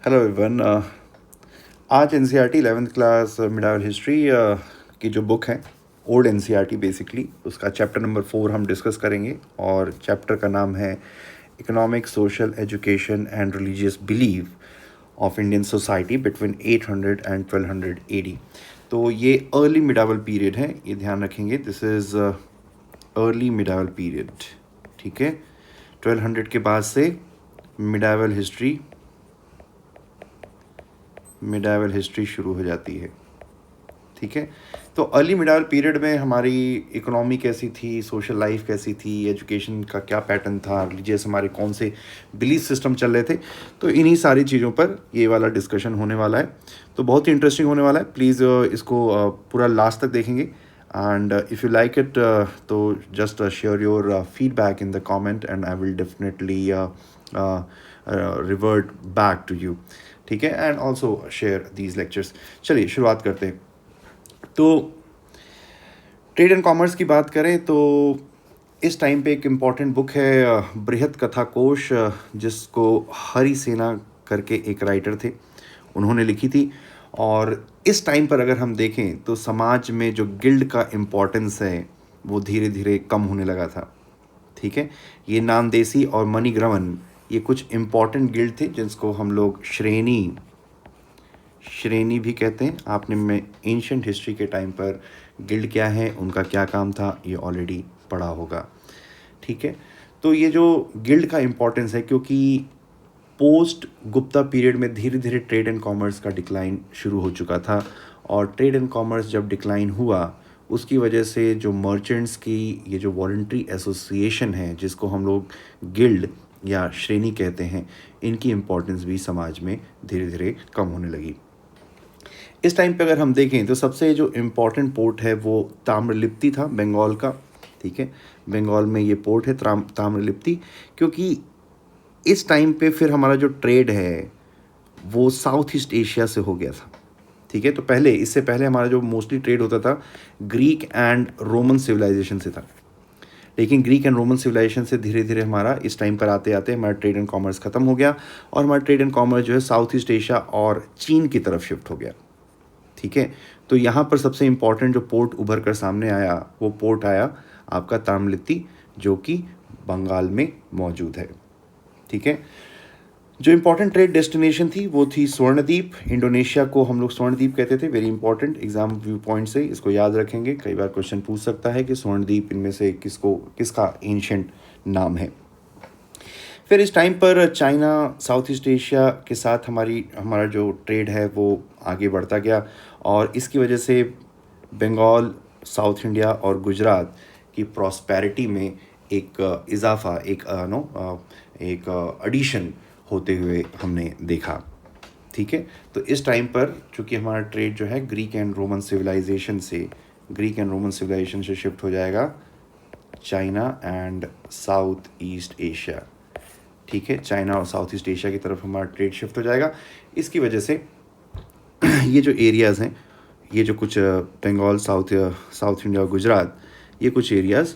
Hello everyone. आज NCERT 11th class medieval history की जो बुक है, ओल्ड एनसीईआरटी बेसिकली, उसका चैप्टर नंबर 4 हम डिस्कस करेंगे। और चैप्टर का नाम है economic, social, education and religious believe of Indian society between 800 and 1200 AD. तो ये अर्ली मिडावल पीरियड है, ये ध्यान रखेंगे। This is early medieval period, ठीक है। 1200 के बाद से मिडावल हिस्ट्री शुरू हो जाती है, ठीक है। तो अर्ली मिडावल पीरियड में हमारी इकोनॉमी कैसी थी, सोशल लाइफ कैसी थी, एजुकेशन का क्या पैटर्न था, रिलीजियस हमारे कौन से बिलीफ सिस्टम चल रहे थे, तो इन्हीं सारी चीज़ों पर ये वाला डिस्कशन होने वाला है। तो बहुत ही इंटरेस्टिंग होने वाला है। प्लीज़ इसको पूरा लास्ट तक देखेंगे। And if you like it तो just share your feedback in the comment and I will definitely revert back to you, ठीक है, and also share these lectures. चलिए शुरुआत करते हैं। तो ट्रेड एंड कॉमर्स की बात करें तो इस टाइम पे एक इम्पॉर्टेंट बुक है बृहत कथा कोश, जिसको हरिसेना करके एक राइटर थे, उन्होंने लिखी थी। और इस टाइम पर अगर हम देखें तो समाज में जो गिल्ड का इम्पोर्टेंस है वो धीरे धीरे कम होने लगा था, ठीक है। ये नामदेसी और मणिग्रहण, ये कुछ इम्पॉर्टेंट गिल्ड थे जिसको हम लोग श्रेणी भी कहते हैं। आपने में एंशंट हिस्ट्री के टाइम पर गिल्ड क्या है, उनका क्या काम था, ये ऑलरेडी पढ़ा होगा, ठीक है। तो ये जो गिल्ड का इम्पोर्टेंस है, क्योंकि पोस्ट गुप्ता पीरियड में धीरे धीरे ट्रेड एंड कॉमर्स का डिक्लाइन शुरू हो चुका था। और ट्रेड एंड कॉमर्स जब डिक्लाइन हुआ, उसकी वजह से जो मर्चेंट्स की ये जो वॉलंटरी एसोसिएशन है, जिसको हम लोग गिल्ड या श्रेणी कहते हैं, इनकी इम्पोर्टेंस भी समाज में धीरे धीरे कम होने लगी। इस टाइम पे अगर हम देखें तो सबसे जो इम्पोर्टेंट पोर्ट है वो ताम्रलिप्ति था, बंगाल का, ठीक है। बंगाल में ये पोर्ट है ताम्रलिप्ति, क्योंकि इस टाइम पे फिर हमारा जो ट्रेड है वो साउथ ईस्ट एशिया से हो गया था, ठीक है। तो पहले, इससे पहले हमारा जो मोस्टली ट्रेड होता था ग्रीक एंड रोमन सिविलाइजेशन से था। लेकिन ग्रीक एंड रोमन सिविलाइजेशन से धीरे धीरे हमारा इस टाइम पर आते आते हमारा ट्रेड एंड कॉमर्स ख़त्म हो गया, और हमारा ट्रेड एंड कॉमर्स जो है साउथ ईस्ट एशिया और चीन की तरफ शिफ्ट हो गया, ठीक है। तो यहाँ पर सबसे इम्पॉर्टेंट जो पोर्ट उभर कर सामने आया, वो पोर्ट आया आपका ताम्रलिप्ति, जो कि बंगाल में मौजूद है, ठीक है। जो इम्पोर्टेंट ट्रेड डेस्टिनेशन थी वो थी स्वर्णद्वीप। इंडोनेशिया को हम लोग स्वर्णद्वीप कहते थे। Very important, exam view point से इसको याद रखेंगे, कई बार क्वेश्चन पूछ सकता है कि स्वर्णद्वीप इनमें से किसका एंशिएंट नाम है। फिर इस टाइम पर चाइना, साउथ ईस्ट एशिया के साथ हमारा जो ट्रेड है वो आगे बढ़ता गया, और इसकी वजह से बंगाल, साउथ इंडिया और गुजरात की प्रॉस्पेरिटी में एक इजाफा, एक एडिशन होते हुए हमने देखा, ठीक है। तो इस टाइम पर चूँकि हमारा ट्रेड जो है ग्रीक एंड रोमन सिविलाइजेशन से शिफ्ट हो जाएगा China and south east Asia, ठीक है। चाइना और साउथ ईस्ट एशिया की तरफ हमारा ट्रेड शिफ्ट हो जाएगा। इसकी वजह से ये जो एरियाज़ हैं, ये जो कुछ बंगाल, साउथ इंडिया और गुजरात, ये कुछ एरियाज़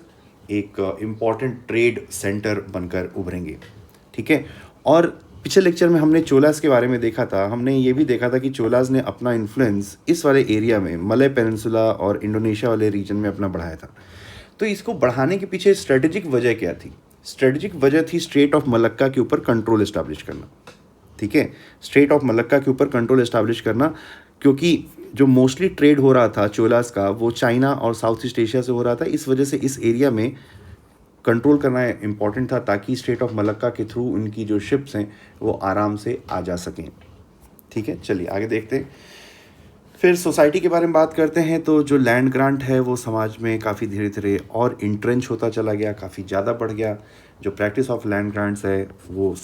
एक इम्पॉर्टेंट ट्रेड सेंटर बनकर उभरेंगे, ठीक है। और पिछले लेक्चर में हमने चोलास के बारे में देखा था। हमने ये भी देखा था कि चोलास ने अपना इन्फ्लुएंस इस वाले एरिया में, मलय पेनिनसुला और इंडोनेशिया वाले रीजन में अपना बढ़ाया था। तो इसको बढ़ाने के पीछे स्ट्रेटेजिक वजह क्या थी? स्ट्रेटेजिक वजह थी स्ट्रेट ऑफ मलक्का के ऊपर कंट्रोल इस्टेब्लिश करना, ठीक है। स्ट्रेट ऑफ मलक्का के ऊपर कंट्रोल इस्टेब्लिश करना, क्योंकि जो मोस्टली ट्रेड हो रहा था चोलास का, वो चाइना और साउथ ईस्ट एशिया से हो रहा था। इस वजह से इस एरिया में कंट्रोल करना इम्पॉर्टेंट था, ताकि स्ट्रेट ऑफ मलक्का के थ्रू उनकी जो शिप्स हैं वो आराम से आ जा सकें, ठीक है। चलिए आगे देखते हैं। फिर सोसाइटी के बारे में बात करते हैं। तो जो लैंड ग्रांट है वो समाज में काफ़ी धीरे धीरे और इंट्रेंच होता चला गया, काफ़ी ज़्यादा बढ़ गया। जो प्रैक्टिस ऑफ लैंड ग्रांट्स है वो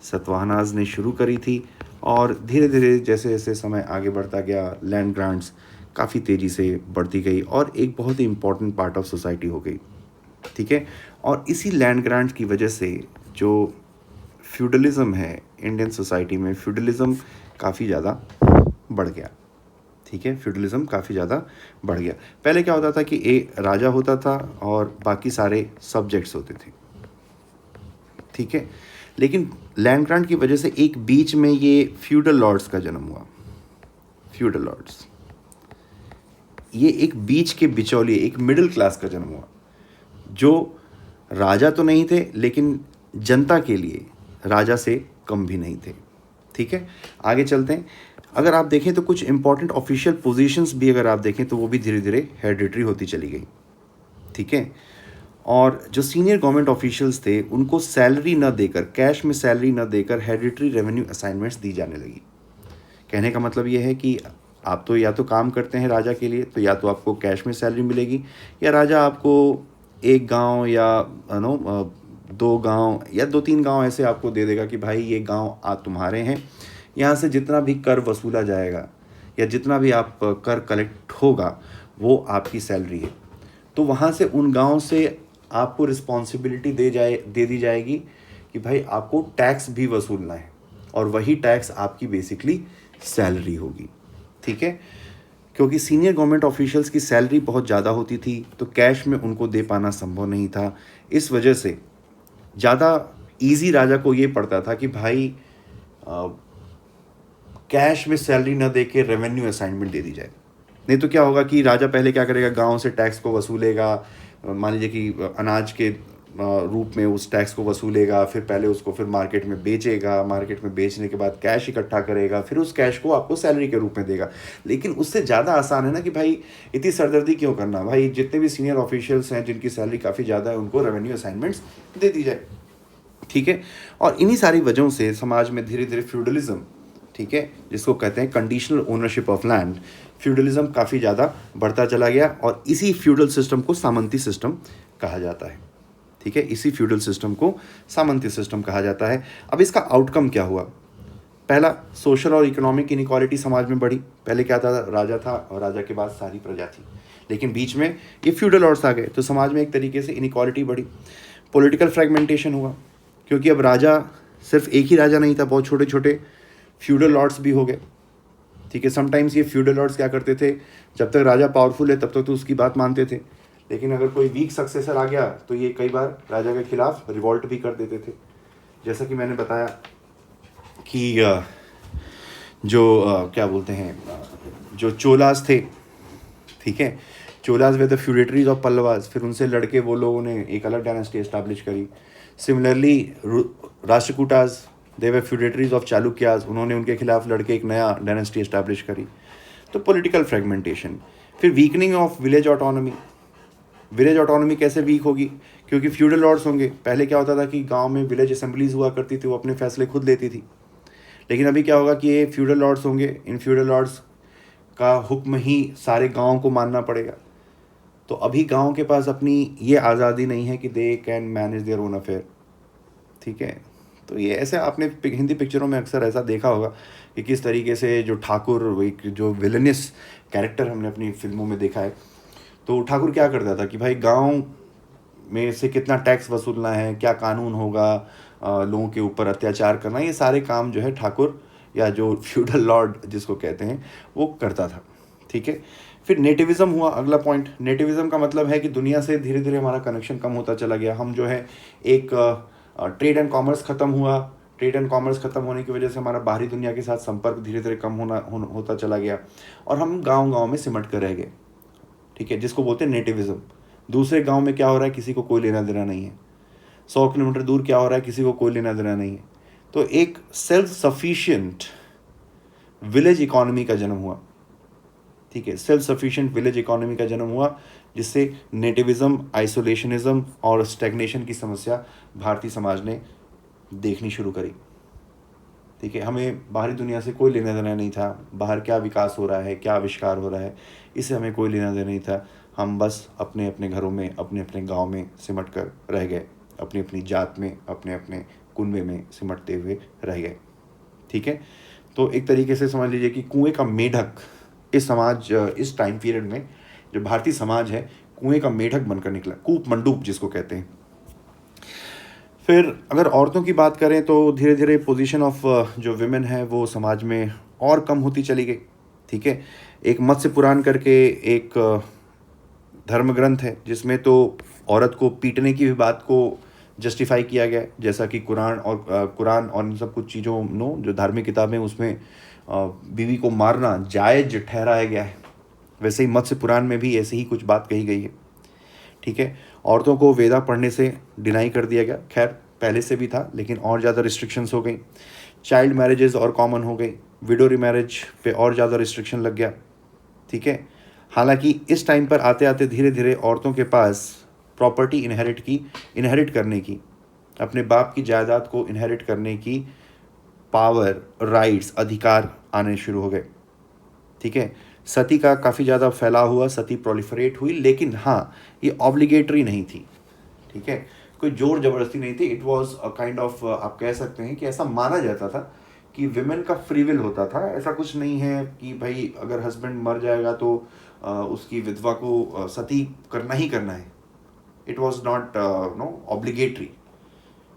सतवाहनाज ने शुरू करी थी, और धीरे धीरे जैसे जैसे समय आगे बढ़ता गया, लैंड ग्रांट्स काफ़ी तेज़ी से बढ़ती गई और एक बहुत ही इम्पॉर्टेंट पार्ट ऑफ सोसाइटी हो गई, ठीक है। और इसी लैंड ग्रांट्स की वजह से जो फ्यूडलिज़म है इंडियन सोसाइटी में, फ्यूडलिज़म काफ़ी ज़्यादा बढ़ गया, ठीक है। फ्यूडलिज़म काफ़ी ज़्यादा बढ़ गया। पहले क्या होता था कि एक राजा होता था और बाकी सारे सब्जेक्ट्स होते थे, ठीक है। लेकिन लैंड ग्रांट की वजह से एक बीच में ये फ्यूडल लॉर्ड्स का जन्म हुआ। फ्यूडल लॉर्ड्स, ये एक बीच के बिचौलिए, एक मिडिल क्लास का जन्म हुआ, जो राजा तो नहीं थे लेकिन जनता के लिए राजा से कम भी नहीं थे। ठीक है, आगे चलते हैं। अगर आप देखें तो कुछ इंपॉर्टेंट ऑफिशियल पोजीशंस भी अगर आप देखें तो वो भी धीरे धीरे हेरिडिटरी होती चली गई। ठीक है, और जो सीनियर गवर्नमेंट ऑफिशियल्स थे उनको सैलरी न देकर, कैश में सैलरी न देकर हेरिडिटरी रेवेन्यू असाइनमेंट्स दी जाने लगी। कहने का मतलब ये है कि आप तो या तो काम करते हैं राजा के लिए, तो या तो आपको कैश में सैलरी मिलेगी, या राजा आपको एक गांव या नो 2 गांव या 2-3 गांव ऐसे आपको दे देगा कि भाई ये गांव आप तुम्हारे हैं, यहाँ से जितना भी कर वसूला जाएगा या जितना भी आप कर कलेक्ट होगा वो आपकी सैलरी है। तो वहाँ से उन गांव से आपको रिस्पॉन्सिबिलिटी दे दी जाएगी कि भाई आपको टैक्स भी वसूलना है, और वही टैक्स आपकी बेसिकली सैलरी होगी। ठीक है, क्योंकि सीनियर गवर्नमेंट ऑफिशियल्स की सैलरी बहुत ज़्यादा होती थी तो कैश में उनको दे पाना संभव नहीं था। इस वजह से ज़्यादा इजी राजा को ये पड़ता था कि भाई कैश में सैलरी न दे के रेवेन्यू असाइनमेंट दे दी जाए। नहीं तो क्या होगा कि राजा पहले क्या करेगा, गांव से टैक्स को वसूलेगा, मान लीजिए कि अनाज के रूप में उस टैक्स को वसूलेगा, फिर पहले उसको फिर मार्केट में बेचेगा, मार्केट में बेचने के बाद कैश इकट्ठा करेगा, फिर उस कैश को आपको सैलरी के रूप में देगा। लेकिन उससे ज़्यादा आसान है ना कि भाई इतनी सरदर्दी क्यों करना, भाई जितने भी सीनियर ऑफिशियल्स हैं जिनकी सैलरी काफ़ी ज़्यादा है उनको रेवेन्यू असाइनमेंट्स दे दी जाए। ठीक है, और इन्हीं सारी वजहों से समाज में धीरे धीरे फ्यूडलिज्म, ठीक है, जिसको कहते हैं conditional ownership of land, feudalism काफ़ी ज़्यादा बढ़ता चला गया, और इसी फ्यूडल सिस्टम को सामंती सिस्टम कहा जाता है। ठीक है, इसी फ्यूडल सिस्टम को सामंती सिस्टम कहा जाता है। अब इसका आउटकम क्या हुआ? पहला, सोशल और इकोनॉमिक इनइक्वालिटी समाज में बढ़ी। पहले क्या था, राजा था और राजा के बाद सारी प्रजा थी, लेकिन बीच में ये फ्यूडल लॉर्ड्स आ गए तो समाज में एक तरीके से इनइक्वालिटी बढ़ी। पॉलिटिकल फ्रेगमेंटेशन हुआ, क्योंकि अब राजा सिर्फ एक ही राजा नहीं था, बहुत छोटे छोटे फ्यूडल लॉर्ड्स भी हो गए। ठीक है, समटाइम्स ये फ्यूडल लॉर्ड्स क्या करते थे, जब तक राजा पावरफुल है तब तक तो उसकी बात मानते थे, लेकिन अगर कोई वीक सक्सेसर आ गया तो ये कई बार राजा के खिलाफ रिवॉल्ट भी कर देते थे। जैसा कि मैंने बताया कि क्या बोलते हैं, जो चोलास थे, ठीक है, Cholas way the feudatories of Pallavas, फिर उनसे लड़के वो लोगों ने एक अलग डायनेस्टी एस्टैब्लिश करी। Similarly Rashtrakutas, they way feudatories of Chalukyas, उन्होंने उनके खिलाफ लड़के एक नया डायनेस्टी एस्टैब्लिश करी। तो पॉलिटिकल फ्रेगमेंटेशन, फिर weakening of village autonomy. Village autonomy कैसे वीक होगी, क्योंकि फ्यूडल लॉर्ड्स होंगे। पहले क्या होता था कि गांव में विलेज असेंबलीज हुआ करती थी, वो अपने फैसले खुद लेती थी, लेकिन अभी क्या होगा कि ये फ्यूडल लॉर्ड्स होंगे, इन फ्यूडल लॉर्ड्स का हुक्म ही सारे गाँव को मानना पड़ेगा। तो अभी गाँव के पास अपनी ये आज़ादी नहीं है कि they can manage their own affair. ठीक है, तो ये ऐसे आपने हिंदी पिक्चरों में अक्सर ऐसा देखा होगा कि किस तरीके से जो ठाकुर, एक जो विलनियस कैरेक्टर हमने अपनी फिल्मों में देखा है, तो ठाकुर क्या करता था कि भाई गांव में से कितना टैक्स वसूलना है, क्या कानून होगा, लोगों के ऊपर अत्याचार करना, ये सारे काम जो है ठाकुर या जो फ्यूडल लॉर्ड जिसको कहते हैं वो करता था। ठीक है, फिर नेटिविज्म हुआ, अगला पॉइंट। नेटिविज्म का मतलब है कि दुनिया से धीरे धीरे हमारा कनेक्शन कम होता चला गया। हम जो है एक ट्रेड एंड कॉमर्स ख़त्म हुआ, ट्रेड एंड कॉमर्स ख़त्म होने की वजह से हमारा बाहरी दुनिया के साथ संपर्क धीरे धीरे कम होता चला गया, और हम गाँव में सिमट कर रह गए। ठीक है, जिसको बोलते हैं नेटिविज्म। दूसरे गांव में क्या हो रहा है किसी को कोई लेना देना नहीं है, 100 किलोमीटर दूर क्या हो रहा है किसी को कोई लेना देना नहीं है। तो एक सेल्फ सफिशिएंट विलेज इकोनॉमी का जन्म हुआ। ठीक है, सेल्फ सफिशिएंट विलेज इकोनॉमी का जन्म हुआ, जिससे नेटिविज्म, आइसोलेशनिज्म और स्टैग्नेशन की समस्या भारतीय समाज ने देखनी शुरू करी। ठीक है, हमें बाहरी दुनिया से कोई लेना देना नहीं था, बाहर क्या विकास हो रहा है, क्या आविष्कार हो रहा है, इससे हमें कोई लेना देना नहीं था। हम बस अपने अपने घरों में, अपने अपने गांव में सिमट कर रह गए, अपनी अपनी जात में, अपने अपने कुनबे में सिमटते हुए रह गए। ठीक है, तो एक तरीके से समझ लीजिए कि कुएं का मेढक इस समाज, इस टाइम पीरियड में जो भारतीय समाज है कुएं का मेढक बनकर निकला, कूप मंडूप जिसको कहते हैं। फिर अगर औरतों की बात करें तो धीरे धीरे पोजीशन ऑफ जो विमेन है वो समाज में और कम होती चली गई। ठीक है, एक मत्स्य पुराण करके एक धर्म ग्रंथ है जिसमें तो औरत को पीटने की भी बात को जस्टिफाई किया गया है, जैसा कि कुरान और इन सब कुछ चीज़ों जो धार्मिक किताबें उसमें बीवी को मारना जायज ठहराया गया है, वैसे ही मत्स्य पुराण में भी ऐसी ही कुछ बात कही गई है। ठीक है, औरतों को वेदा पढ़ने से डिनाई कर दिया गया, खैर पहले से भी था लेकिन और ज़्यादा रिस्ट्रिक्शंस हो गई। चाइल्ड मैरिजेस और कॉमन हो गई, विडो रीमैरिज पे और ज़्यादा रिस्ट्रिक्शन लग गया। ठीक है, हालांकि इस टाइम पर आते आते धीरे धीरे औरतों के पास प्रॉपर्टी इनहेरिट करने की, अपने बाप की जायदाद को इनहेरिट करने की पावर, राइट्स, अधिकार आने शुरू हो गए। ठीक है, सती का काफ़ी ज़्यादा फैलाव हुआ, सती प्रोलिफरेट हुई, लेकिन हाँ ये ऑब्लिगेटरी नहीं थी। ठीक है, कोई जोर जबरदस्ती नहीं थी, it was a kind of, आप कह सकते हैं कि ऐसा माना जाता था कि विमेन का फ्री विल होता था। ऐसा कुछ नहीं है कि भाई अगर हस्बैंड मर जाएगा तो उसकी विधवा को सती करना ही करना है, इट वॉज नॉट ऑब्लिगेटरी।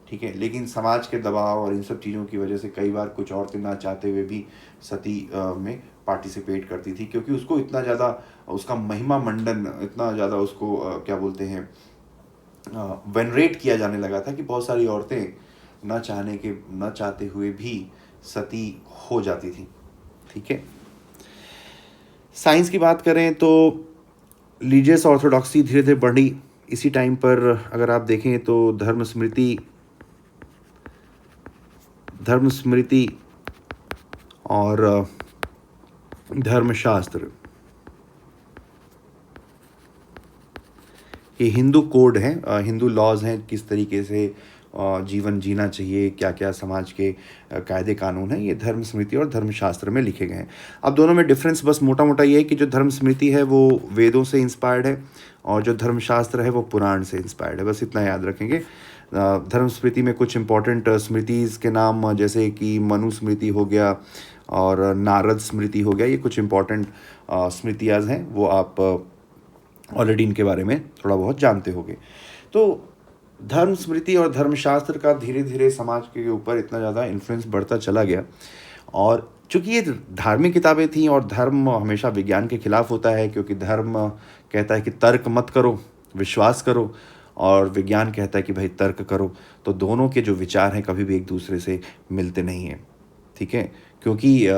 ठीक है, लेकिन समाज के दबाव और इन सब चीज़ों की वजह से कई बार कुछ औरतें ना चाहते हुए भी सती में पार्टिसिपेट करती थी, क्योंकि उसको इतना ज़्यादा, उसका महिमा मंडन इतना ज़्यादा उसको क्या बोलते हैं, वेनरेट किया जाने लगा था कि बहुत सारी औरतें न चाहते हुए भी सती हो जाती थी। ठीक है, साइंस की बात करें तो रिलीजियस ऑर्थोडॉक्सी धीरे धीरे बढ़ी। इसी टाइम पर अगर आप देखें तो धर्मस्मृति और धर्मशास्त्र, ये हिंदू कोड हैं, हिंदू लॉज हैं, किस तरीके से जीवन जीना चाहिए, क्या क्या समाज के कायदे कानून हैं, ये धर्म स्मृति और धर्मशास्त्र में लिखे गए हैं। अब दोनों में डिफरेंस बस मोटा मोटा ये है कि जो धर्म स्मृति है वो वेदों से इंस्पायर्ड है और जो धर्मशास्त्र है वो पुराण से इंस्पायर्ड है, बस इतना याद रखेंगे। धर्म स्मृति में कुछ इंपॉर्टेंट स्मृतिज़ के नाम जैसे कि मनु स्मृति हो गया और नारद स्मृति हो गया, ये कुछ इंपॉर्टेंट स्मृतियाँ हैं, वो आप ऑलरेडी इनके बारे में थोड़ा बहुत जानते होंगे। तो धर्म स्मृति और धर्मशास्त्र का धीरे धीरे समाज के ऊपर इतना ज़्यादा इन्फ्लुएंस बढ़ता चला गया, और चूँकि ये धार्मिक किताबें थीं और धर्म हमेशा विज्ञान के खिलाफ होता है, क्योंकि धर्म कहता है कि तर्क मत करो, विश्वास करो, और विज्ञान कहता है कि भाई तर्क करो, तो दोनों के जो विचार हैं कभी भी एक दूसरे से मिलते नहीं हैं। ठीक है, क्योंकि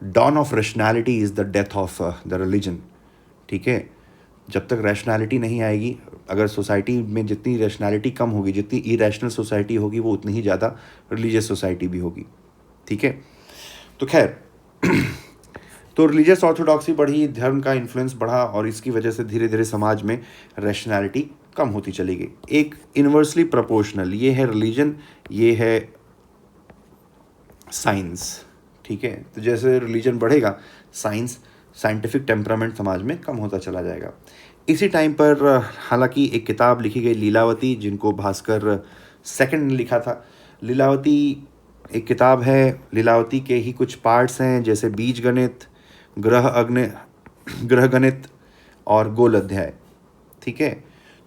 dawn of rationality is the death of the religion. ठीक है, जब तक रैशनैलिटी नहीं आएगी, अगर सोसाइटी में जितनी रैशनैलिटी कम होगी, जितनी इरेशनल सोसाइटी होगी, वो उतनी ही ज़्यादा रिलीजियस सोसाइटी भी होगी। ठीक है, तो खैर तो रिलीजियस ऑर्थोडॉक्सी बढ़ी, धर्म का इन्फ्लुएंस बढ़ा, और इसकी वजह से धीरे धीरे समाज में रैशनैलिटी कम होती चली गई। एक इन्वर्सली प्रोपोर्शनल, ये है रिलीजन, ये है साइंस। ठीक है, तो जैसे रिलीजन बढ़ेगा, साइंटिफिक टेम्परामेंट समाज में कम होता चला जाएगा। इसी टाइम पर हालांकि एक किताब लिखी गई लीलावती, जिनको भास्कर सेकंड ने लिखा था। लीलावती एक किताब है, लीलावती के ही कुछ पार्ट्स हैं, जैसे बीज गणित, ग्रह गणित और गोल अध्याय। ठीक है,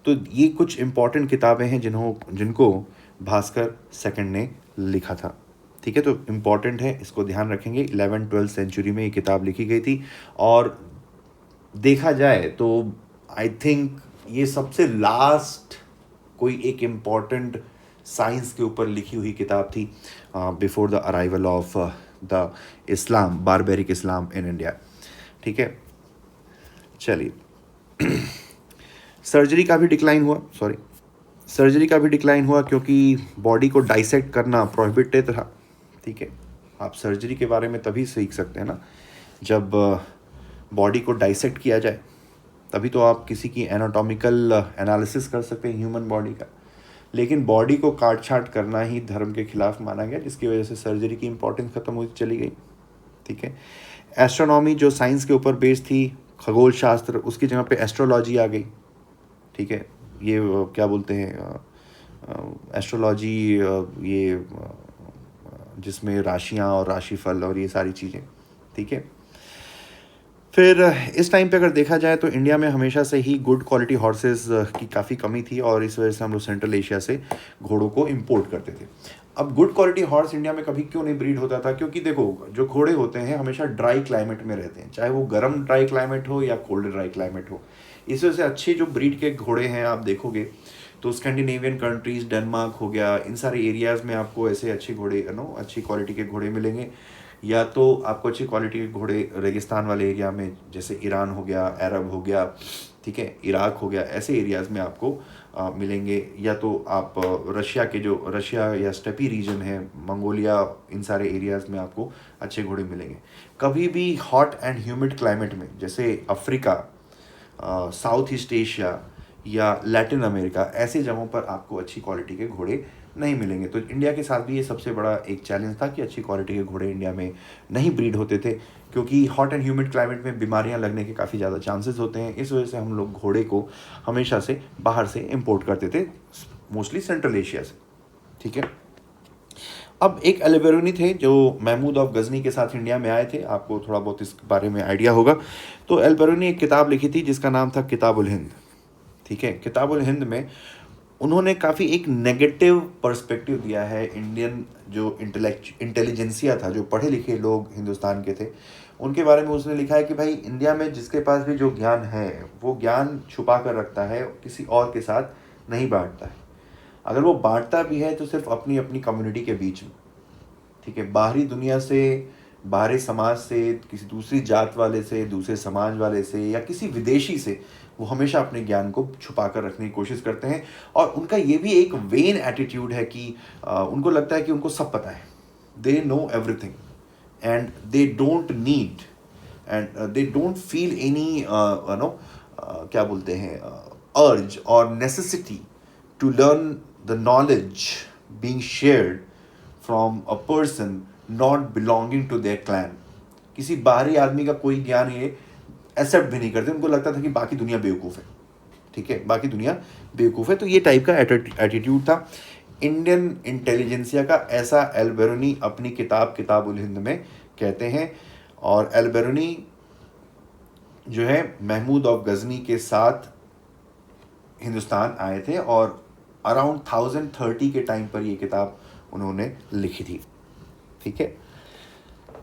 तो ये कुछ इम्पॉर्टेंट किताबें हैं जिनको भास्कर सेकंड ने लिखा था। ठीक है, तो इम्पॉर्टेंट है, इसको ध्यान रखेंगे। 11वीं-12वीं सेंचुरी में ये किताब लिखी गई थी, और देखा जाए तो आई थिंक ये सबसे लास्ट कोई एक इम्पॉर्टेंट साइंस के ऊपर लिखी हुई किताब थी before the arrival of the Islam, barbaric Islam in India. ठीक है, चलिए सर्जरी का भी डिक्लाइन हुआ क्योंकि बॉडी को डाइसेक्ट करना प्रोहिबिटेड था। ठीक है, आप सर्जरी के बारे में तभी सीख सकते हैं ना जब बॉडी को डाइसेक्ट किया जाए, तभी तो आप किसी की एनाटॉमिकल एनालिसिस कर सकते हैं ह्यूमन बॉडी का। लेकिन बॉडी को काट छाट करना ही धर्म के खिलाफ माना गया, जिसकी वजह से सर्जरी की इंपॉर्टेंस खत्म होती चली गई। ठीक है, एस्ट्रोनॉमी जो साइंस के ऊपर बेस्ड थी, खगोल शास्त्र, उसकी जगह पे एस्ट्रोलॉजी आ गई। ठीक है, ये क्या बोलते हैं एस्ट्रोलॉजी, ये जिसमें राशियाँ और राशिफल और ये सारी चीज़ें। ठीक है, फिर इस टाइम पे अगर देखा जाए तो इंडिया में हमेशा से ही गुड क्वालिटी हॉर्सेस की काफ़ी कमी थी, और इस वजह से हम लोग सेंट्रल एशिया से घोड़ों को इंपोर्ट करते थे। अब गुड क्वालिटी हॉर्स इंडिया में कभी क्यों नहीं ब्रीड होता था? क्योंकि देखो, जो घोड़े होते हैं हमेशा ड्राई क्लाइमेट में रहते हैं, चाहे वो गर्म ड्राई क्लाइमेट हो या कोल्ड ड्राई क्लाइमेट हो। इस वजह से अच्छे जो ब्रीड के घोड़े हैं आप देखोगे तो स्कैंडिनेवियन कंट्रीज़, डेनमार्क हो गया, इन सारे एरियाज़ में आपको ऐसे अच्छे घोड़े अच्छी क्वालिटी के घोड़े मिलेंगे। या तो आपको अच्छी क्वालिटी के घोड़े रेगिस्तान वाले एरिया में, जैसे ईरान हो गया, अरब हो गया, ठीक है, इराक हो गया, ऐसे एरियाज़ में आपको मिलेंगे। या तो आप रशिया या स्टेपी रीजन है, मंगोलिया, इन सारे एरियाज़ में आपको अच्छे घोड़े मिलेंगे। कभी भी हॉट एंड ह्यूमिड क्लाइमेट में, जैसे अफ्रीका, साउथ ईस्ट एशिया या लैटिन अमेरिका, ऐसे जगहों पर आपको अच्छी क्वालिटी के घोड़े नहीं मिलेंगे। तो इंडिया के साथ भी ये सबसे बड़ा एक चैलेंज था कि अच्छी क्वालिटी के घोड़े इंडिया में नहीं ब्रीड होते थे, क्योंकि हॉट एंड ह्यूमिड क्लाइमेट में बीमारियां लगने के काफ़ी ज़्यादा चांसेस होते हैं। इस वजह से हम लोग घोड़े को हमेशा से बाहर से इम्पोर्ट करते थे, मोस्टली सेंट्रल एशिया से, ठीक है। अब एक अल-बिरूनी थे जो महमूद ऑफ गजनी के साथ इंडिया में आए थे, आपको थोड़ा बहुत इस बारे में आइडिया होगा। तो अल-बिरूनी एक किताब लिखी थी जिसका नाम था किताबुल हिंद, ठीक है। किताबुल हिंद में उन्होंने काफ़ी एक नेगेटिव पर्सपेक्टिव दिया है इंडियन जो इंटेलिजेंसिया था, जो पढ़े लिखे लोग हिंदुस्तान के थे, उनके बारे में उसने लिखा है कि भाई इंडिया में जिसके पास भी जो ज्ञान है वो ज्ञान छुपा कर रखता है, किसी और के साथ नहीं बांटता है। अगर वो बांटता भी है तो सिर्फ अपनी अपनी कम्युनिटी के बीच में, ठीक है। बाहरी दुनिया से, बाहरी समाज से, किसी दूसरी जात वाले से, दूसरे समाज वाले से या किसी विदेशी से वो हमेशा अपने ज्ञान को छुपा कर रखने की कोशिश करते हैं। और उनका ये भी एक वेन एटीट्यूड है कि उनको लगता है कि उनको सब पता है, they know everything and they don't need and they don't feel any क्या बोलते हैं, अर्ज और necessity to learn the knowledge being shared from a person not belonging to their clan. किसी बाहरी आदमी का कोई ज्ञान ये एक्सेप्ट भी नहीं करते, उनको लगता था कि बाकी दुनिया बेवकूफ़ है, ठीक है, बाकी दुनिया बेवकूफ़ है। तो ये टाइप का एटीट्यूड था इंडियन इंटेलिजेंसिया का, ऐसा अल-बिरूनी अपनी किताबुल हिंद में कहते हैं। और अल-बिरूनी जो है महमूद ऑफ गजनी के साथ हिंदुस्तान आए थे और अराउंड 1030 के टाइम पर ये किताब उन्होंने लिखी थी, ठीक है।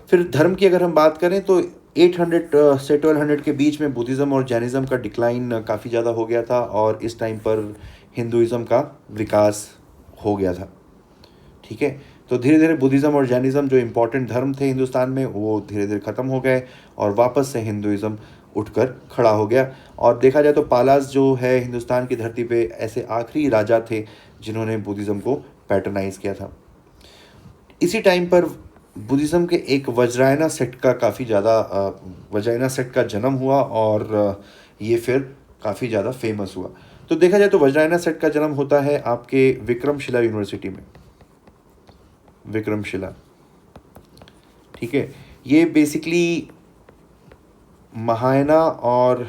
फिर धर्म की अगर हम बात करें तो 800 से 1200 के बीच में बुद्धिज़्म और जैनिज़्म का डिक्लाइन काफ़ी ज़्यादा हो गया था और इस टाइम पर हिंदुइज़्म का विकास हो गया था, ठीक है। तो धीरे धीरे बुद्धिज़्म और जैनिज़्म जो इम्पोर्टेंट धर्म थे हिंदुस्तान में वो धीरे धीरे ख़त्म हो गए और वापस से हिंदुइज़्म उठकर खड़ा हो गया। और देखा जाए तो पालास जो है हिंदुस्तान की धरती पे ऐसे आखिरी राजा थे जिन्होंने बुद्धिज़्म को पैटर्नाइज़ किया था। इसी टाइम पर बुद्धिज़्म के एक वज्रायना सेक्ट का जन्म हुआ और ये फिर काफ़ी ज़्यादा फेमस हुआ। तो देखा जाए तो वज्रायना सेक्ट का जन्म होता है आपके विक्रमशिला यूनिवर्सिटी में, विक्रमशिला, ठीक है। ये बेसिकली महायाना और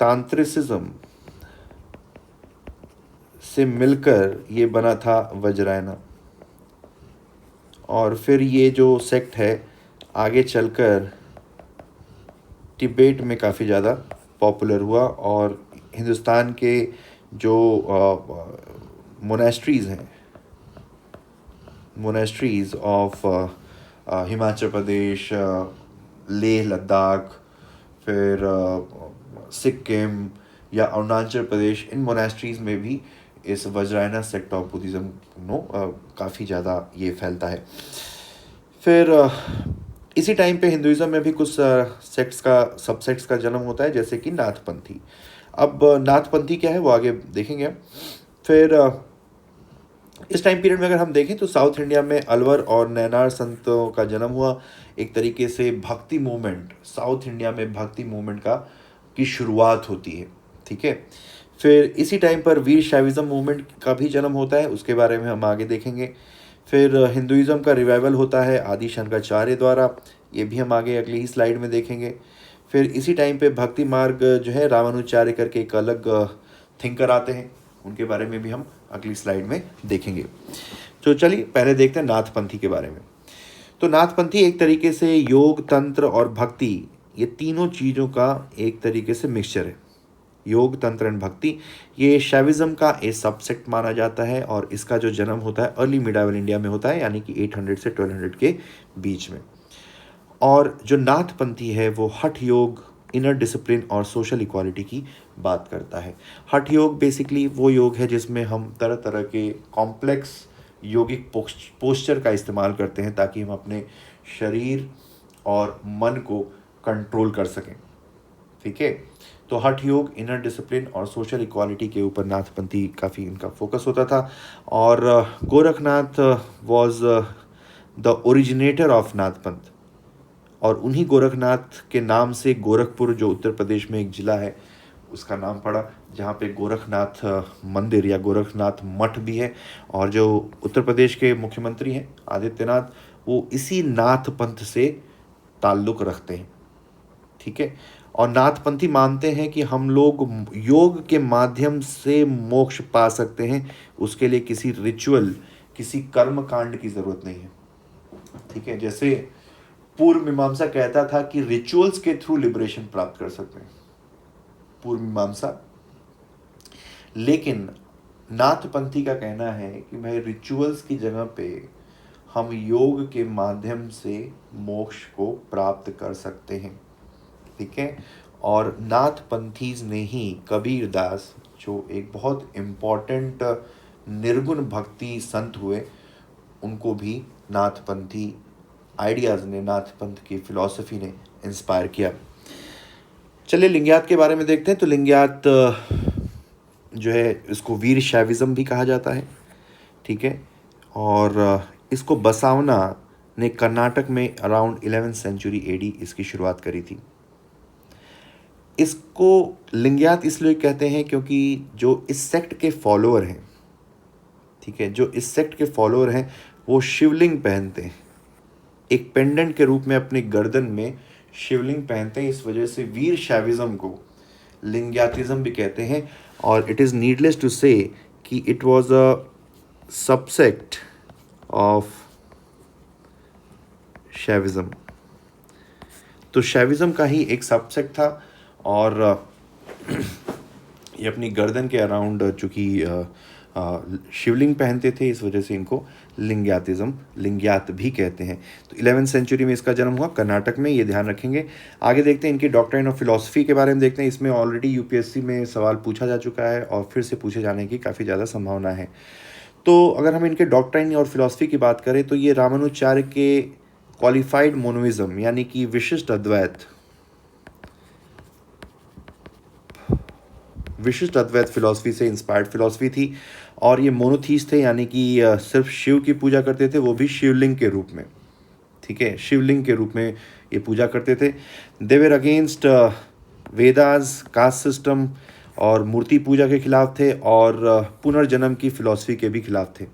तांत्रिसिज्म से मिलकर ये बना था वज्रायना। और फिर ये जो सेक्ट है आगे चलकर तिब्बत में काफ़ी ज़्यादा पॉपुलर हुआ और हिंदुस्तान के जो मोनेस्ट्रीज़ हैं, मोनेस्ट्रीज़ ऑफ हिमाचल प्रदेश, लेह लद्दाख, फिर सिक्किम या अरुणाचल प्रदेश, इन मोनेस्ट्रीज़ में भी इस वज्रायना सेक्ट ऑफ बुद्धिज़्म काफ़ी ज़्यादा ये फैलता है। फिर इसी टाइम पे हिंदुइज़्म में भी कुछ सबसेक्ट्स का जन्म होता है, जैसे कि नाथपंथी। अब नाथपंथी क्या है वो आगे देखेंगे। फिर इस टाइम पीरियड में अगर हम देखें तो साउथ इंडिया में अलवर और नैनार संतों का जन्म हुआ। एक तरीके से भक्ति मूवमेंट, साउथ इंडिया में भक्ति मूवमेंट की शुरुआत होती है, ठीक है। फिर इसी टाइम पर वीर शैविज़्म मूवमेंट का भी जन्म होता है, उसके बारे में हम आगे देखेंगे। फिर हिंदुइज़्म का रिवाइवल होता है आदि शंकराचार्य द्वारा, ये भी हम आगे अगली ही स्लाइड में देखेंगे। फिर इसी टाइम पे भक्ति मार्ग जो है रामानुजाचार्य करके एक अलग थिंकर आते हैं, उनके बारे में भी हम अगली स्लाइड में देखेंगे। तो चलिए पहले देखते हैं नाथपंथी के बारे में। तो नाथपंथी एक तरीके से योग, तंत्र और भक्ति, ये तीनों चीज़ों का एक तरीके से मिक्सचर है। योग, तंत्र एंड भक्ति, ये शैविज़्म का एक सबसेक्ट माना जाता है और इसका जो जन्म होता है अर्ली मिडाइवल इंडिया में होता है, यानी कि 800 से 1200 के बीच में। और जो नाथपंथी है वो हठ योग इनर डिसिप्लिन और सोशल इक्वालिटी की बात करता है। हठ योग बेसिकली वो योग है जिसमें हम तरह तरह के कॉम्प्लेक्स योगिक पोस्चर का इस्तेमाल करते हैं ताकि हम अपने शरीर और मन को कंट्रोल कर सकें। ठीक है, तो हठ योग, इनर डिसिप्लिन और सोशल इक्वालिटी के ऊपर नाथपंथी काफ़ी इनका फोकस होता था। और Gorakhnath was the originator of Nath Panth, और उन्हीं गोरखनाथ के नाम से गोरखपुर जो उत्तर प्रदेश में एक ज़िला है उसका नाम पड़ा, जहाँ पे गोरखनाथ मंदिर या गोरखनाथ मठ भी है। और जो उत्तर प्रदेश के मुख्यमंत्री हैं आदित्यनाथ, वो इसी नाथ पंथ से ताल्लुक़ रखते हैं। ठीक है, और नाथपंथी मानते हैं कि हम लोग योग के माध्यम से मोक्ष पा सकते हैं, उसके लिए किसी रिचुअल, किसी कर्म कांड की ज़रूरत नहीं है। ठीक है, जैसे पूर्व मीमांसा कहता था कि रिचुअल्स के थ्रू लिबरेशन प्राप्त कर सकते हैं, पूर्व मीमांसा। लेकिन नाथपंथी का कहना है कि भाई रिचुअल्स की जगह पे हम योग के माध्यम से मोक्ष को प्राप्त कर सकते हैं। ठीक है, और नाथपंथीज ने ही कबीरदास, जो एक बहुत इम्पॉर्टेंट निर्गुण भक्ति संत हुए, उनको भी नाथपंथी आइडियाज़ ने, नाथपंथ की फिलॉसफी ने इंस्पायर किया। चलिए लिंगायत के बारे में देखते हैं। तो लिंगायत जो है इसको वीर शैविज्म भी कहा जाता है। ठीक है, और इसको बसावना ने कर्नाटक में अराउंड 11th सेंचुरी एडी इसकी शुरुआत करी थी। इसको लिंगायत इसलिए कहते हैं क्योंकि जो इस सेक्ट के फॉलोअर हैं, ठीक है, जो इस सेक्ट के फॉलोअर हैं वो शिवलिंग पहनते हैं, एक पेंडेंट के रूप में अपने गर्दन में शिवलिंग पहनते हैं। इस वजह से वीर शैविज्म को लिंगायतिज्म भी कहते हैं। और इट इज़ नीडलेस टू से कि it was a subset of Shaivism. तो शैविज्म का ही एक सबसेक्ट था, और ये अपनी गर्दन के अराउंड चूँकि शिवलिंग पहनते थे, इस वजह से इनको लिंगायतिज्म, लिंगायत भी कहते हैं। तो 11th सेंचुरी में इसका जन्म हुआ कर्नाटक में, ये ध्यान रखेंगे। आगे देखते हैं इनकी डॉक्ट्रिन ऑफ फिलॉसफी के बारे में देखते हैं। इसमें ऑलरेडी यूपीएससी में सवाल पूछा जा चुका है और फिर से पूछे जाने की काफ़ी ज़्यादा संभावना है। तो अगर हम इनके डॉक्ट्रिन और फिलॉसफी की बात करें तो ये रामानुजाचार्य के क्वालिफाइड मोनोइज्म यानी कि विशिष्ट अद्वैत फिलॉसफी से इंस्पायर्ड फिलॉसफी थी। और ये मोनोथीस्ट थे, यानी कि सिर्फ शिव की पूजा करते थे, वो भी शिवलिंग के रूप में। ठीक है, शिवलिंग के रूप में ये पूजा करते थे। They were against Vedas, caste system और मूर्ति पूजा के खिलाफ थे, और पुनर्जन्म की फिलॉसफी के भी खिलाफ थे।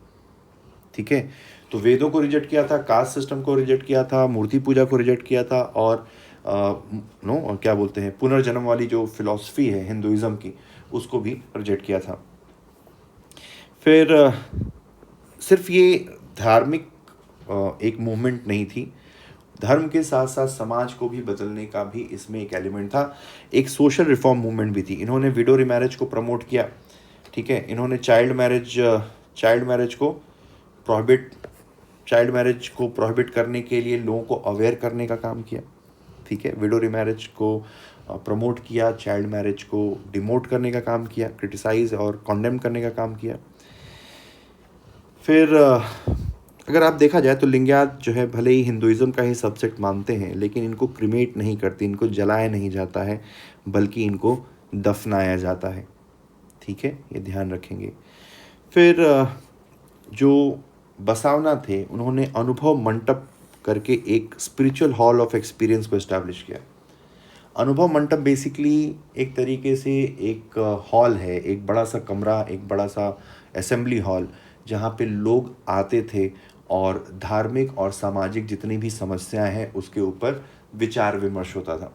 ठीक है, तो वेदों को रिजेक्ट किया था, कास्ट सिस्टम को रिजेक्ट किया था, मूर्ति पूजा को रिजेक्ट किया था, और क्या बोलते हैं, पुनर्जन्म वाली जो फिलॉसफी है हिंदुइज्म की, उसको भी रिजेक्ट किया था। फिर सिर्फ ये धार्मिक एक मूवमेंट नहीं थी, धर्म के साथ साथ समाज को भी बदलने का भी इसमें एक एलिमेंट था। एक सोशल रिफॉर्म मूवमेंट भी थी। इन्होंने विडो रिमैरेज को प्रमोट किया। ठीक है, इन्होंने चाइल्ड मैरिज को प्रोहिबिट करने के लिए लोगों को अवेयर करने का काम किया। ठीक है, विडो रिमैरेज को प्रमोट किया, चाइल्ड मैरिज को डिमोट करने का काम किया, क्रिटिसाइज और कॉन्डेम करने का काम किया। फिर अगर आप देखा जाए तो लिंगायत जो है भले ही हिंदुइज्म का ही सबसेक्ट मानते हैं, लेकिन इनको क्रिमेट नहीं करते, इनको जलाया नहीं जाता है, बल्कि इनको दफनाया जाता है। ठीक है, ये ध्यान रखेंगे। फिर जो बसावना थे, उन्होंने अनुभव मंटप करके एक स्पिरिचुअल हॉल ऑफ एक्सपीरियंस को इस्टेब्लिश किया। अनुभव मंटप बेसिकली एक तरीके से एक हॉल है, एक बड़ा सा कमरा, एक बड़ा सा असेंबली हॉल, जहाँ पे लोग आते थे और धार्मिक और सामाजिक जितनी भी समस्याएं हैं उसके ऊपर विचार विमर्श होता था।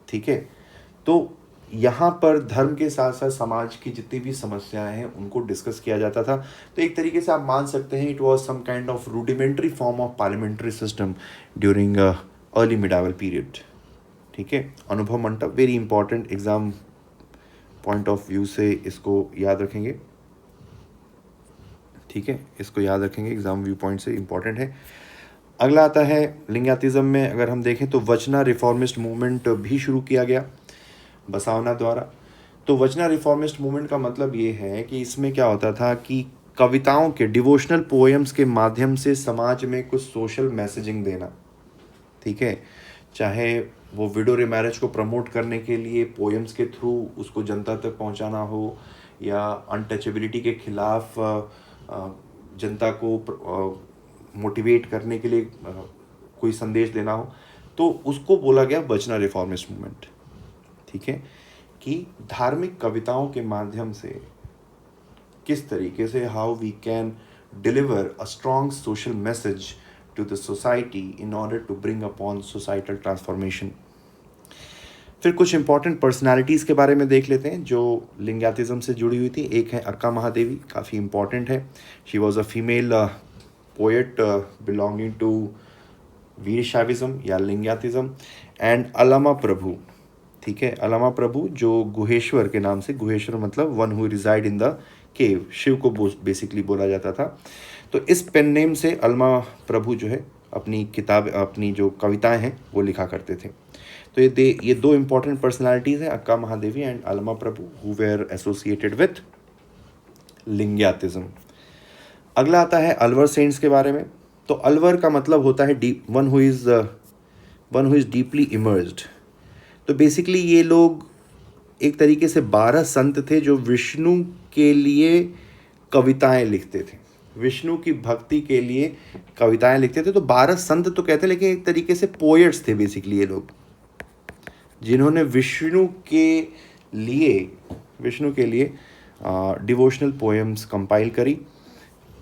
ठीक है, तो यहाँ पर धर्म के साथ साथ समाज की जितनी भी समस्याएं हैं उनको डिस्कस किया जाता था। तो एक तरीके से आप मान सकते हैं it was some kind of rudimentary form of parliamentary system during early medieval period. ठीक है, Anubhava Mantapa very important, exam point of view से इसको याद रखेंगे। ठीक है, इसको याद रखेंगे, एग्जाम व्यू पॉइंट से इम्पॉर्टेंट है। अगला आता है लिंगायतिज्म में अगर हम देखें तो वचना रिफॉर्मिस्ट मूवमेंट भी शुरू किया गया बसावना द्वारा। तो वचना रिफॉर्मिस्ट मूवमेंट का मतलब ये है कि इसमें क्या होता था कि कविताओं के डिवोशनल पोएम्स के माध्यम से समाज में कुछ सोशल मैसेजिंग देना, ठीक है, चाहे वो विडो रिमैरेज को प्रमोट करने के लिए पोएम्स के थ्रू उसको जनता तक पहुंचाना हो, या अनटचेबिलिटी के खिलाफ जनता को मोटिवेट करने के लिए कोई संदेश देना हो, तो उसको बोला गया वचना रिफॉर्मिस्ट मूवमेंट। ठीक है, कि धार्मिक कविताओं के माध्यम से किस तरीके से how we can deliver a strong social message to the society in order to bring upon societal transformation. फिर कुछ इंपॉर्टेंट पर्सनालिटीज़ के बारे में देख लेते हैं जो लिंगायतिज्म से जुड़ी हुई थी। एक है अक्का महादेवी, काफ़ी इंपॉर्टेंट है। She was a female poet belonging to Veerashaivism या लिंगायतिज्म। एंड अलामा प्रभु, ठीक है, अलामा प्रभु जो गुहेश्वर के नाम से, गुहेश्वर मतलब one who resided in the cave, Shiva को बेसिकली बोला जाता था। तो इस पेन नेम से अलामा प्रभु जो है अपनी किताब, अपनी जो कविताएं हैं वो लिखा करते थे। तो ये दो इंपॉर्टेंट पर्सनालिटीज़ हैं, Akka Mahadevi and Allama Prabhu, who were associated with Lingayatism. अगला आता है अलवर सेंट्स के बारे में। तो अलवर का मतलब होता है deep, one who is deeply immersed. तो बेसिकली ये लोग एक तरीके से 12 संत थे जो विष्णु के लिए कविताएं लिखते थे, विष्णु की भक्ति के लिए कविताएं लिखते थे। तो 12 संत तो कहते हैं, लेकिन एक तरीके से पोएट्स थे बेसिकली ये लोग, जिन्होंने विष्णु के लिए डिवोशनल पोएम्स कंपाइल करी।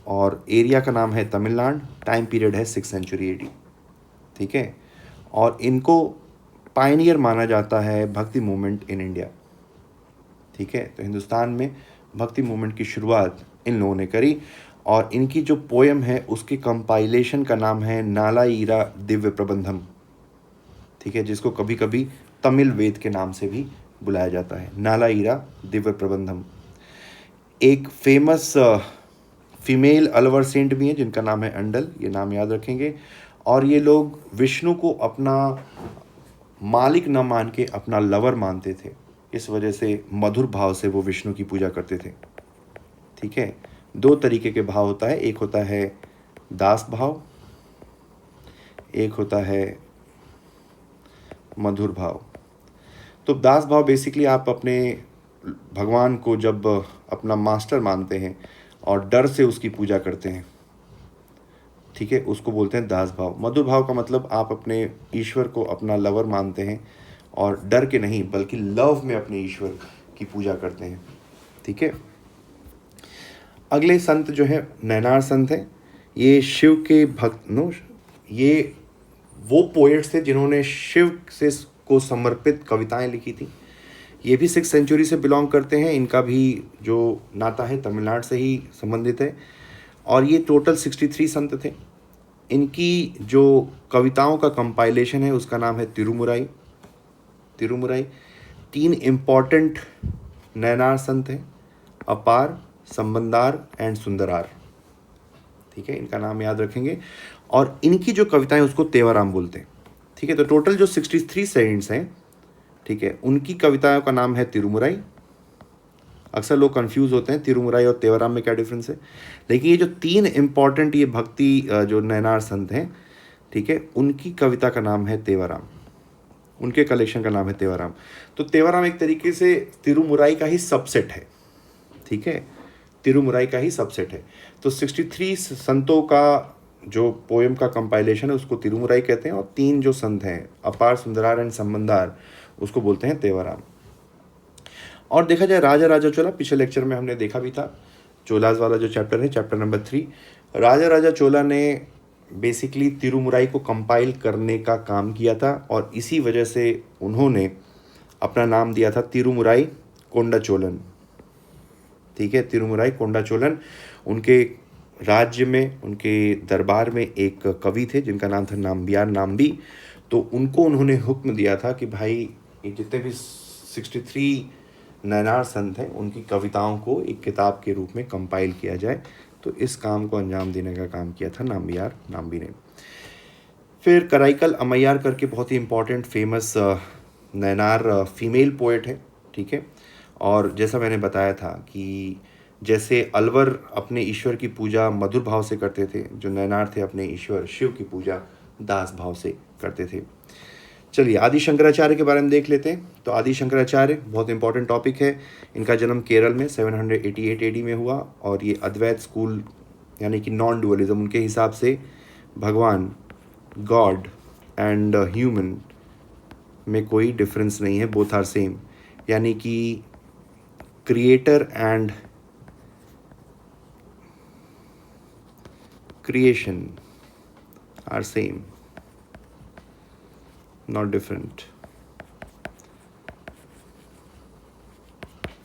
और एरिया का नाम है तमिलनाडु, टाइम पीरियड है 6th सेंचुरी AD। ठीक है, और इनको पायनियर माना जाता है भक्ति मूवमेंट इन इंडिया। ठीक है, तो हिंदुस्तान में भक्ति मूवमेंट की शुरुआत इन लोगों ने करी। और इनकी जो पोएम है उसके कंपाइलेशन का नाम है नालाईरा दिव्य प्रबंधम। ठीक है, जिसको कभी कभी तमिल वेद के नाम से भी बुलाया जाता है, नालाईरा दिव्य प्रबंधम। एक फेमस फीमेल अलवर सेंट भी हैं जिनका नाम है अंडल, ये नाम याद रखेंगे। और ये लोग विष्णु को अपना मालिक न मान के अपना लवर मानते थे, इस वजह से मधुर भाव से वो विष्णु की पूजा करते थे। ठीक है, 2 तरीके के भाव होता है, एक होता है दास भाव, एक होता है मधुर भाव। तो दास भाव बेसिकली आप अपने भगवान को जब अपना मास्टर मानते हैं और डर से उसकी पूजा करते हैं, ठीक है, उसको बोलते हैं दास भाव। मधुर भाव का मतलब आप अपने ईश्वर को अपना लवर मानते हैं और डर के नहीं बल्कि लव में अपने ईश्वर की पूजा करते हैं। ठीक है, अगले संत जो है नैनार संत हैं। ये शिव के भक्त ये वो पोएट्स थे जिन्होंने शिव से को समर्पित कविताएं लिखी थी। ये भी 6th सेंचुरी से बिलोंग करते हैं, इनका भी जो नाता है तमिलनाडु से ही संबंधित है। और ये टोटल 63 संत थे। इनकी जो कविताओं का कंपाइलेशन है उसका नाम है तिरुमुराई। 3 इम्पॉर्टेंट नैनार संत हैं, अपार, संबंधार एंड सुंदरार। ठीक है, इनका नाम याद रखेंगे। और इनकी जो कविताएं उसको तेवराम बोलते हैं। ठीक है, तो टोटल जो 63 सेंट्स हैं, ठीक है, उनकी कविताओं का नाम है तिरुमुराई। अक्सर लोग कंफ्यूज होते हैं तिरुमुराई और तेवराम में क्या डिफरेंस है, लेकिन ये जो 3 इम्पॉर्टेंट ये भक्ति जो नैनार संत हैं, ठीक है, उनकी कविता का नाम है तेवराम, उनके कलेक्शन का नाम है तेवराम। तो तेवराम एक तरीके से तिरुमुराई का ही सबसेट है। ठीक है, तिरुमुराई का ही सबसेट है। तो 63 संतों का जो पोएम का कंपाइलेशन है उसको तिरुमुराई कहते हैं, और 3 जो संत हैं अपार, सुंदरार एंड संबंधार, उसको बोलते हैं तेवराम। और देखा जाए राजा राजा चोला, पिछले लेक्चर में हमने देखा भी था, चोलाज वाला जो चैप्टर है, चैप्टर नंबर 3। राजा राजा चोला ने बेसिकली तिरुमुराई को कंपाइल करने का काम किया था, और इसी वजह से उन्होंने अपना नाम दिया था तिरुमुराई कोंडाचोलन। ठीक है, तिरुमुराई कोंडाचोलन। उनके राज्य में, उनके दरबार में एक कवि थे जिनका नाम था नाम्बियार नाम्बी। तो उनको उन्होंने हुक्म दिया था कि भाई ये जितने भी 63 नैनार संत हैं उनकी कविताओं को एक किताब के रूप में कंपाइल किया जाए। तो इस काम को अंजाम देने का काम किया था नाम्बियार नाम्बी ने। फिर कराईकल अम्मैयार करके बहुत ही important famous Nayanar female poet है, ठीक है। और जैसा मैंने बताया था कि जैसे अलवर अपने ईश्वर की पूजा मधुर भाव से करते थे, जो नैनार थे अपने ईश्वर शिव की पूजा दास भाव से करते थे। चलिए आदि शंकराचार्य के बारे में देख लेते हैं। तो आदि शंकराचार्य बहुत इंपॉर्टेंट टॉपिक है। इनका जन्म केरल में 788 एडी में हुआ और ये अद्वैत स्कूल यानी कि नॉन डुअलिज्म, उनके हिसाब से भगवान, गॉड एंड ह्यूमन में कोई डिफरेंस नहीं है, बोथ आर सेम, यानी कि creator and creation are same, not different,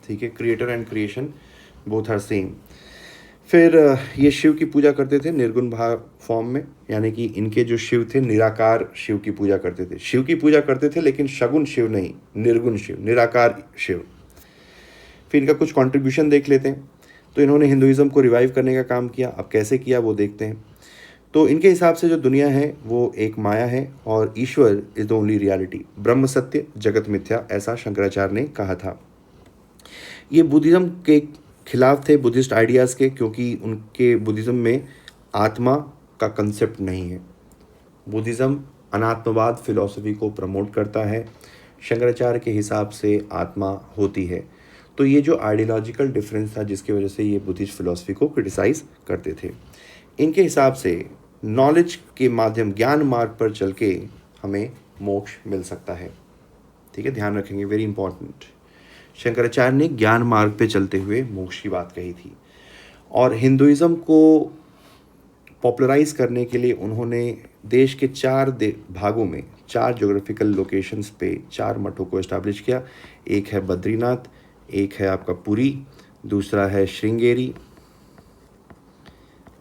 ठीक है। Creator and creation both are same. फिर ये शिव की पूजा करते थे निर्गुण भाव फॉर्म में, यानी कि इनके जो शिव थे निराकार शिव की पूजा करते थे। शिव की पूजा करते थे लेकिन सगुण शिव नहीं, निर्गुण शिव, निराकार शिव। फिर इनका कुछ कंट्रीब्यूशन देख लेते हैं। तो इन्होंने हिंदुइज्म को रिवाइव करने का काम किया। अब कैसे किया वो देखते हैं। तो इनके हिसाब से जो दुनिया है वो एक माया है और ईश्वर इज द ओनली रियलिटी, ब्रह्म सत्य जगत मिथ्या, ऐसा शंकराचार्य ने कहा था। ये बुद्धिज्म के खिलाफ थे, बुद्धिस्ट आइडियाज़ के, क्योंकि उनके बुद्धिज्म में आत्मा का कंसेप्ट नहीं है। बुद्धिज्म अनात्मवाद फिलॉसफी को प्रमोट करता है। शंकराचार्य के हिसाब से आत्मा होती है। तो ये जो आइडियोलॉजिकल डिफरेंस था जिसकी वजह से ये बुद्धिस्ट फिलॉसफी को क्रिटिसाइज करते थे। इनके हिसाब से नॉलेज के माध्यम, ज्ञान मार्ग पर चल के हमें मोक्ष मिल सकता है, ठीक है, ध्यान रखेंगे, वेरी इंपॉर्टेंट। शंकराचार्य ने ज्ञान मार्ग पे चलते हुए मोक्ष की बात कही थी। और हिंदुइज्म को पॉपुलराइज करने के लिए उन्होंने देश के 4 भागों में 4 ज्योग्राफिकल लोकेशंस पे 4 मठों को इस्टेब्लिश किया। एक है बद्रीनाथ, एक है आपका पुरी, दूसरा है श्रृंगेरी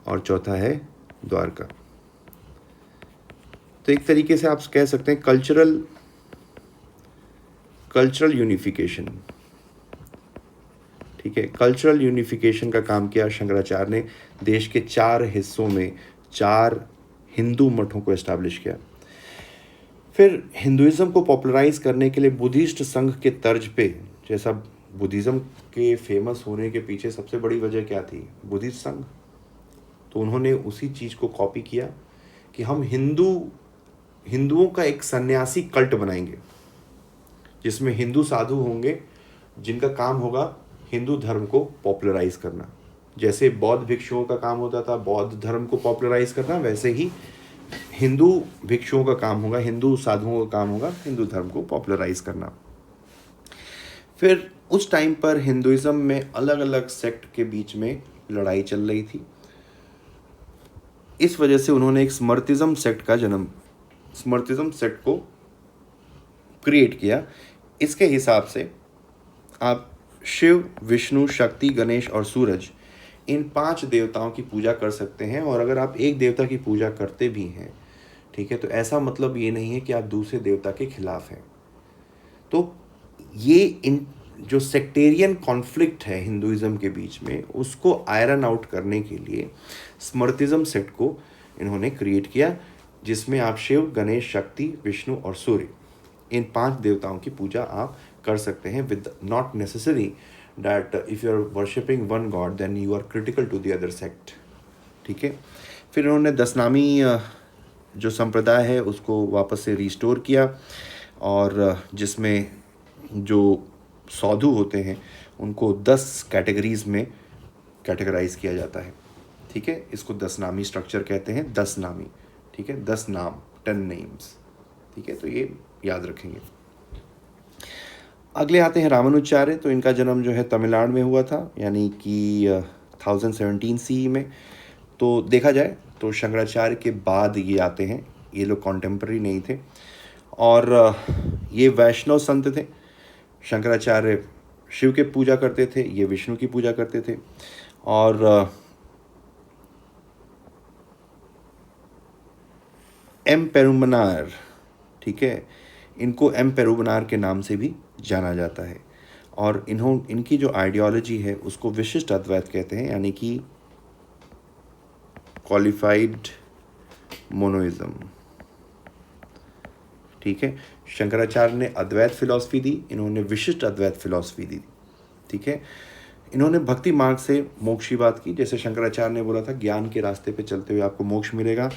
और चौथा है द्वारका। तो एक तरीके से आप कह सकते हैं कल्चरल यूनिफिकेशन, ठीक है। कल्चरल यूनिफिकेशन का काम किया शंकराचार्य ने। देश के 4 हिस्सों में 4 हिंदू मठों को इस्टेब्लिश किया। फिर हिंदुइज्म को पॉपुलराइज करने के लिए बुद्धिस्ट संघ के तर्ज पे, जैसा बुद्धिज्म के फेमस होने के पीछे सबसे बड़ी वजह क्या थी, बुद्धिस्ट संघ, तो उन्होंने उसी चीज़ को कॉपी किया कि हम हिंदुओं का एक सन्यासी कल्ट बनाएंगे जिसमें हिंदू साधु होंगे जिनका काम होगा हिंदू धर्म को पॉपुलराइज करना। जैसे बौद्ध भिक्षुओं का काम होता था बौद्ध धर्म को पॉपुलराइज करना, वैसे ही हिंदू भिक्षुओं का काम होगा, हिंदू साधुओं का काम होगा हिंदू धर्म को पॉपुलराइज करना। फिर उस टाइम पर हिंदुइज्म में अलग अलग सेक्ट के बीच में लड़ाई चल रही थी। इस वजह से उन्होंने एक स्मृतिज्म सेक्ट को क्रिएट किया। इसके हिसाब से आप शिव, विष्णु, शक्ति, गणेश और सूरज, इन 5 देवताओं की पूजा कर सकते हैं। और अगर आप एक देवता की पूजा करते भी हैं, ठीक है, तो ऐसा मतलब ये नहीं है कि आप दूसरे देवता के खिलाफ हैं। तो ये इन जो सेक्टेरियन कॉन्फ्लिक्ट है हिंदुइज्म के बीच में, उसको आयरन आउट करने के लिए स्मृतिज्म सेक्ट को इन्होंने क्रिएट किया, जिसमें आप शिव, गणेश, शक्ति, विष्णु और सूर्य, इन 5 देवताओं की पूजा आप कर सकते हैं with not necessary that if you are worshipping one god then you are critical to the other sect, ठीक है। फिर उन्होंने 10 नामी जो संप्रदाय है उसको वापस से रिस्टोर किया, और जिसमें जो साधु होते हैं उनको 10 कैटेगरीज में कैटेगराइज किया जाता है, ठीक है। इसको 10 नामी स्ट्रक्चर कहते हैं, 10 नामी, ठीक है, 10 नाम, 10 नेम्स, ठीक है। तो ये याद रखेंगे। अगले आते हैं रामानुजाचार्य। तो इनका जन्म जो है तमिलनाडु में हुआ था, यानी कि 1017 CE में। तो देखा जाए तो शंकराचार्य के बाद ये आते हैं, ये लोग कॉन्टेम्पररी नहीं थे। और ये वैष्णव संत थे। शंकराचार्य शिव के पूजा करते थे, ये विष्णु की पूजा करते थे। और एम पेरुमनार, ठीक है, इनको एम पेरुमनार के नाम से भी जाना जाता है। और इनकी जो आइडियोलॉजी है उसको विशिष्ट अद्वैत कहते हैं, यानी कि क्वालिफाइड मोनोइज्म, ठीक है। शंकराचार्य ने अद्वैत फिलॉसफी दी, इन्होंने विशिष्ट अद्वैत फिलॉसफी दी, ठीक है। इन्होंने भक्ति मार्ग से मोक्ष की बात की, जैसे शंकराचार्य ने बोला था ज्ञान के रास्ते पे चलते हुए आपको मोक्ष मिलेगा,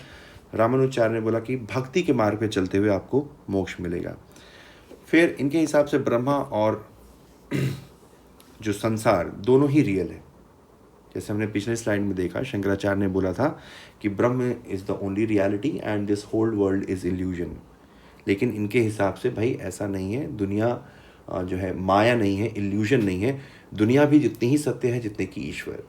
रामानुजाचार्य ने बोला कि भक्ति के मार्ग पे चलते हुए आपको मोक्ष मिलेगा। फिर इनके हिसाब से ब्रह्मा और जो संसार दोनों ही रियल है। जैसे हमने पिछले स्लाइड में देखा, शंकराचार्य ने बोला था कि Brahman is the only reality and this whole world is illusion. लेकिन इनके हिसाब से भाई ऐसा नहीं है, दुनिया जो है माया नहीं है, इल्यूजन नहीं है, दुनिया भी जितनी ही सत्य है जितने की ईश्वर।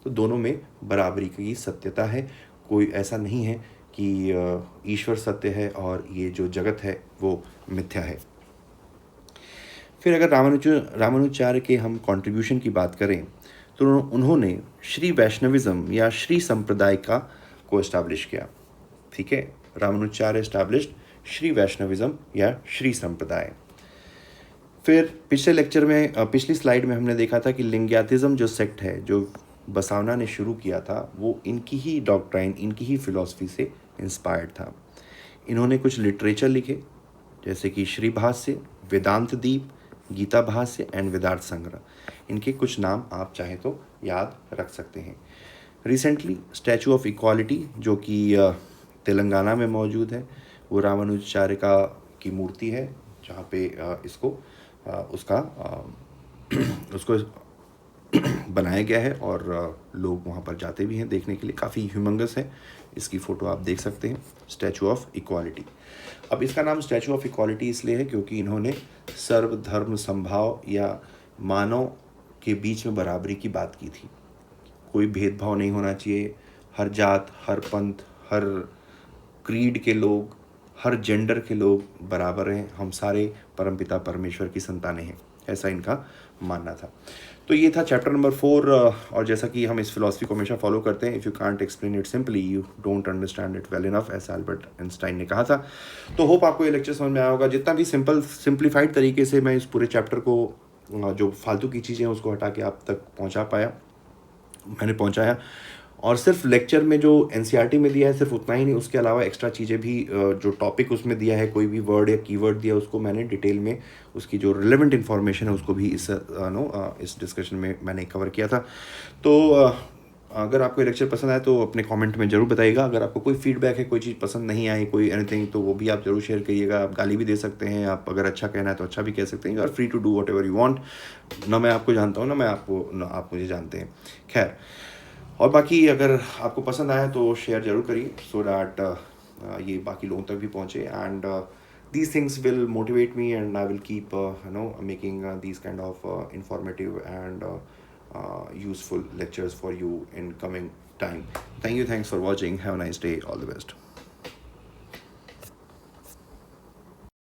तो दोनों में बराबरी की सत्यता है, कोई ऐसा नहीं है कि ईश्वर सत्य है और ये जो जगत है वो मिथ्या है। फिर अगर रामानुजाचार्य के हम कंट्रीब्यूशन की बात करें तो उन्होंने श्री वैष्णविज्म या श्री संप्रदाय को इस्टाब्लिश किया, ठीक है। रामानुजाचार्य इस्टाब्लिश्ड श्री वैष्णविज्म या श्री संप्रदाय। फिर पिछले लेक्चर में पिछली स्लाइड में हमने देखा था कि लिंग्यातिज्म जो सेक्ट है जो बसवना ने शुरू किया था वो इनकी ही डॉक्ट्राइन, इनकी ही फिलॉसफी से इंस्पायर्ड था। इन्होंने कुछ लिटरेचर लिखे जैसे कि श्री भाष्य, वेदांत दीप, गीता भाष्य एंड वेदार्थ संग्रह। इनके कुछ नाम आप चाहें तो याद रख सकते हैं। रिसेंटली स्टैचू ऑफ इक्वालिटी जो कि तेलंगाना में मौजूद है, वो रामानुजाचार्य की मूर्ति है, जहाँ पे उसको बनाया गया है और लोग वहाँ पर जाते भी हैं देखने के लिए। काफ़ी ह्यूमंगस है, इसकी फ़ोटो आप देख सकते हैं, स्टैचू ऑफ इक्वालिटी। अब इसका नाम स्टैचू ऑफ इक्वालिटी इसलिए है क्योंकि इन्होंने सर्वधर्म संभाव या मानव के बीच में बराबरी की बात की थी। कोई भेदभाव नहीं होना चाहिए, हर जात, हर पंथ, हर क्रीड के लोग, हर जेंडर के लोग बराबर हैं, हम सारे परमपिता परमेश्वर की संतानें हैं, ऐसा इनका मानना था। तो ये था चैप्टर नंबर 4। और जैसा कि हम इस फिलॉसफी को हमेशा फॉलो करते हैं, if you can't explain it simply you don't understand it well enough, ऐसा एल्बर्ट आइंस्टाइन ने कहा था। तो होप आपको ये लेक्चर समझ में आया होगा। जितना भी सिंप्लीफाइड तरीके से मैं इस पूरे चैप्टर को जो फालतू की चीज़ें हैं उसको हटा के आप तक मैंने पहुंचाया। और सिर्फ लेक्चर में जो एनसीईआरटी में दिया है सिर्फ उतना ही नहीं, उसके अलावा एक्स्ट्रा चीज़ें भी जो टॉपिक उसमें दिया है, कोई भी वर्ड या कीवर्ड दिया उसको मैंने डिटेल में उसकी जो रिलेवेंट इन्फॉर्मेशन है उसको भी इस डिस्कशन में मैंने कवर किया था। तो अगर आपको ये लेक्चर पसंद आए तो अपने कमेंट में ज़रूर बताइएगा। अगर आपको कोई फीडबैक है, कोई चीज़ पसंद नहीं आई, कोई एनीथिंग, तो वो भी आप ज़रूर शेयर करिएगा। आप गाली भी दे सकते हैं, आप अगर अच्छा कहना है तो अच्छा भी कह सकते हैं। You are free to do whatever you want. ना मैं आपको जानता हूँ ना आप मुझे जानते हैं। खैर, और बाकी अगर आपको पसंद आया तो शेयर ज़रूर करिए सो दैट ये बाकी लोगों तक भी पहुँचे। And these things will motivate me and I will keep making these kind of informative and useful lectures for you in coming time. Thanks for watching. Have a nice day. All the best.